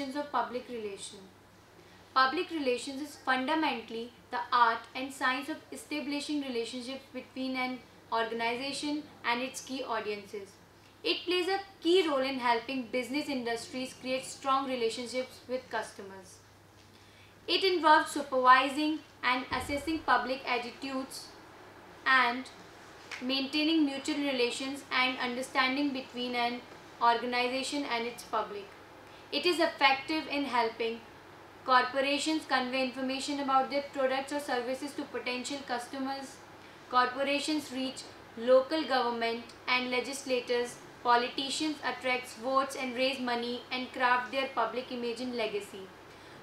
functions of public relations. Public relations is fundamentally the art and science of establishing relationships between an organization and its key audiences. It plays a key role in helping business industries create strong relationships with customers. It involves supervising and assessing public attitudes and maintaining mutual relations and understanding between an organization and its public. It is effective in helping corporations convey information about their products or services to potential customers. Corporations reach local government and legislators. Politicians attract votes and raise money and craft their public image and legacy.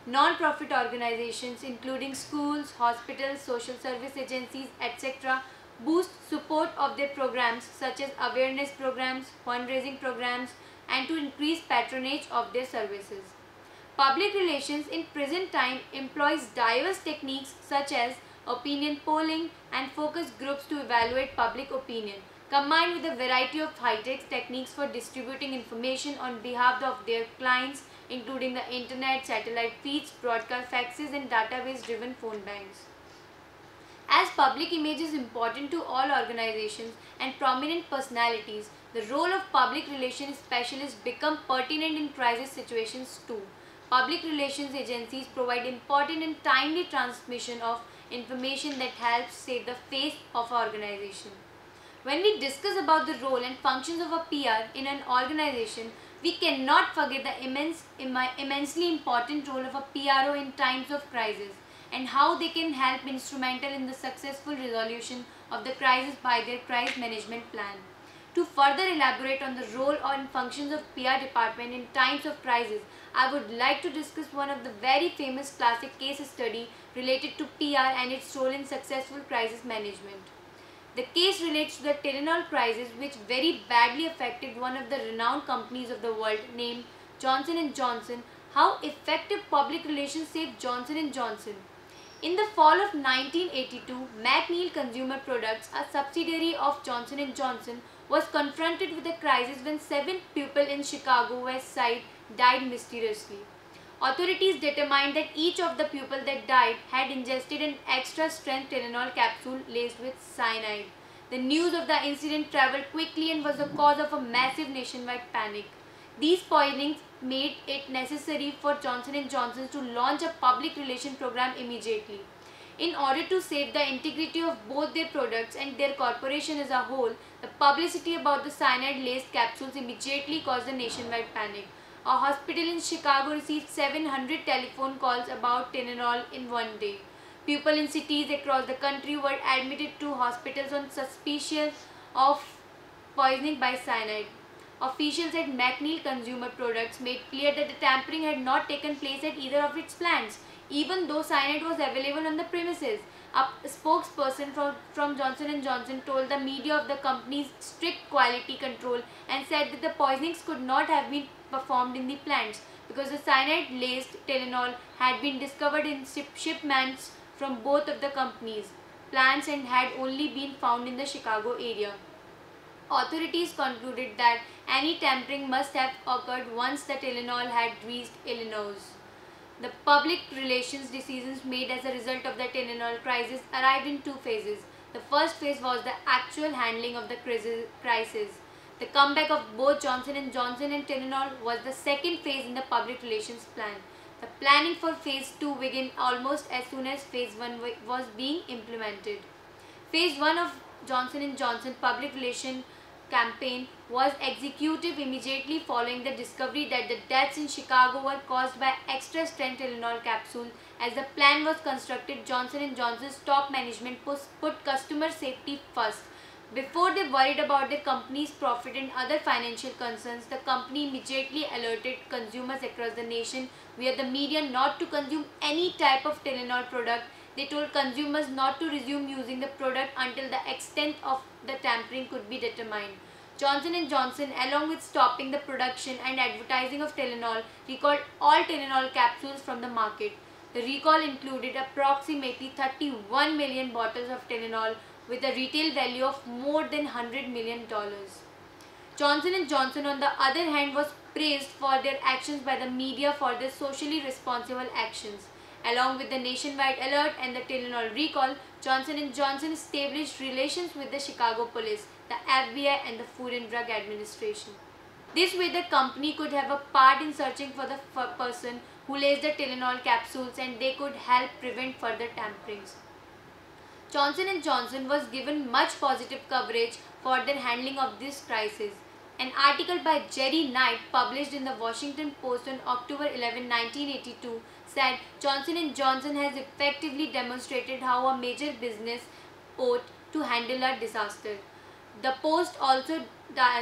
Non-profit organizations including schools, hospitals, social service agencies, etc. boost support of their programs such as awareness programs, fundraising programs, and to increase patronage of their services. Public relations in present time employs diverse techniques such as opinion polling and focus groups to evaluate public opinion, combined with a variety of high-tech techniques for distributing information on behalf of their clients, including the internet, satellite feeds, broadcast faxes, and database-driven phone banks. As public image is important to all organizations and prominent personalities, the role of public relations specialists become pertinent in crisis situations too. Public relations agencies provide important and timely transmission of information that helps save the face of an organization. When we discuss about the role and functions of a PR in an organization, we cannot forget the immensely important role of a PRO in times of crisis and how they can help instrumental in the successful resolution of the crisis by their crisis management plan. To further elaborate on the role and functions of PR department in times of crisis, I would like to discuss one of the very famous classic case study related to PR and its role in successful crisis management. The case relates to the Tylenol crisis, which very badly affected one of the renowned companies of the world named Johnson & Johnson. How effective public relations saved Johnson & Johnson. In the fall of 1982, McNeil Consumer Products, a subsidiary of Johnson & Johnson, was confronted with a crisis when 7 people in Chicago West Side died mysteriously. Authorities determined that each of the people that died had ingested an extra-strength Tylenol capsule laced with cyanide. The news of the incident traveled quickly and was the cause of a massive nationwide panic. These poisonings made it necessary for Johnson & Johnson to launch a public relations program immediately. In order to save the integrity of both their products and their corporation as a whole, the publicity about the cyanide-laced capsules immediately caused a nationwide panic. A hospital in Chicago received 700 telephone calls about Tylenol in one day. People in cities across the country were admitted to hospitals on suspicion of poisoning by cyanide. Officials at McNeil Consumer Products made clear that the tampering had not taken place at either of its plants, even though cyanide was available on the premises. A spokesperson from Johnson & Johnson told the media of the company's strict quality control and said that the poisonings could not have been performed in the plants because the cyanide-laced Tylenol had been discovered in shipments from both of the company's plants and had only been found in the Chicago area. Authorities concluded that any tampering must have occurred once the Tylenol had reached Illinois. The public relations decisions made as a result of the Tylenol crisis arrived in 2 phases. The first phase was the actual handling of the crisis. The comeback of both Johnson & Johnson and Tylenol was the second phase in the public relations plan. The planning for phase 2 began almost as soon as phase 1 was being implemented. Phase 1 of Johnson & Johnson public relations campaign was executed immediately following the discovery that the deaths in Chicago were caused by extra-strength Tylenol capsule. As the plan was constructed, Johnson & Johnson's top management put customer safety first. Before they worried about their company's profit and other financial concerns, the company immediately alerted consumers across the nation via the media not to consume any type of Tylenol product. They told consumers not to resume using the product until the extent of the tampering could be determined. Johnson & Johnson, along with stopping the production and advertising of Tylenol, recalled all Tylenol capsules from the market. The recall included approximately 31 million bottles of Tylenol with a retail value of more than $100 million. Johnson & Johnson, on the other hand, was praised for their actions by the media for their socially responsible actions. Along with the nationwide alert and the Tylenol recall, Johnson & Johnson established relations with the Chicago Police, the FBI, and the Food and Drug Administration. This way, the company could have a part in searching for the person who laced the Tylenol capsules, and they could help prevent further tamperings. Johnson & Johnson was given much positive coverage for their handling of this crisis. An article by Jerry Knight published in the Washington Post on October 11, 1982 said Johnson & Johnson has effectively demonstrated how a major business ought to handle a disaster. The Post also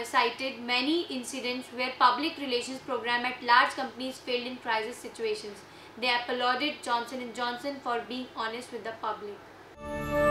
cited many incidents where public relations programs at large companies failed in crisis situations. They applauded Johnson & Johnson for being honest with the public.